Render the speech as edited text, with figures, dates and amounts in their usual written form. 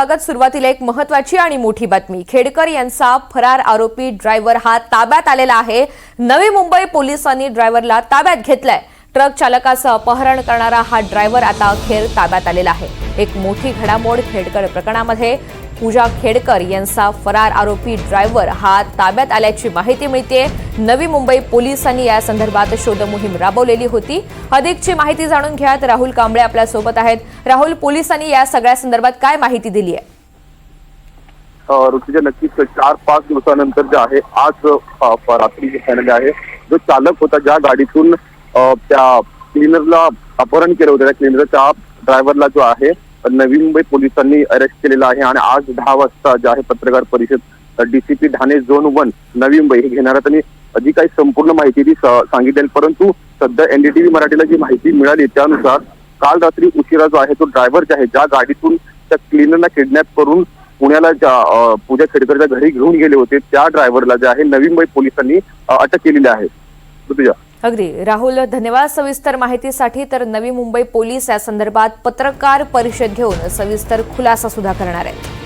स्वागत। सुरुवातीला एक महत्त्वाची आणि मोठी बातमी। खेडकर यांचा फरार आरोपी ड्रायव्हर हा ताब्यात आलेला आहे। नवी मुंबई पोलिसांनी ड्रायव्हरला ताब्यात घेतलाय। ट्रक चालकाचं अपहरण करणारा हा ड्रायव्हर आता अखेर ताब्यात आलेला आहे। एक मोठी घडामोड खेडकर प्रकरणामध्ये पूजा खेडकर यांचा फरार आरोपी ड्रायव्हर हा ताब्यात आल्याची माहिती मिळते। नवी मुंबई पोलिसांनी या संदर्भात शोध मोहीम राबवलेली होती। अधिकची माहिती जाणून घ्यात राहुल कांबळे आपल्या सोबत आहेत। राहुल, पोलिसांनी या सगळ्या संदर्भात काय माहिती दिली आहे? ऋतुजा, नक्कीच 4-5 दिवसानंतर जे आहे आज रात्री झालेले आहे। जो चालक होता, ज्या गाडीतून त्या क्लीनरला अपहरण केलं होतं, त्या क्लीनरच्या ड्रायव्हरला जो आहे नवी मुंबई पोलिसांनी अरेस्ट केलेला आहे। आणि आज 10 वाजता जे आहे पत्रकार परिषद डीसीपी ठाणे झोन 1 नवी मुंबई हे घेणार आहेत आणि जी काही संपूर्ण माहिती ती सांगितली। परंतु सध्या एनडीटीव्ही मराठीला जी माहिती मिळाली त्यानुसार काल रात्री उशिरा जो आहे तो ड्रायव्हर जे आहे ज्या गाडीतून त्या क्लीनरला किडनॅप करून पुण्याला पूजा खेडकरच्या घरी घेऊन गेले होते, त्या ड्रायव्हरला जे आहे नवी मुंबई पोलिसांनी अटक केलेली आहे। ऋतुजा, अगदी राहुल, धन्यवाद सविस्तर माहितीसाठी। तर नवी मुंबई पोलीस या संदर्भात पत्रकार परिषद घेऊन सविस्तर खुलासा सुद्धा करणार आहेत।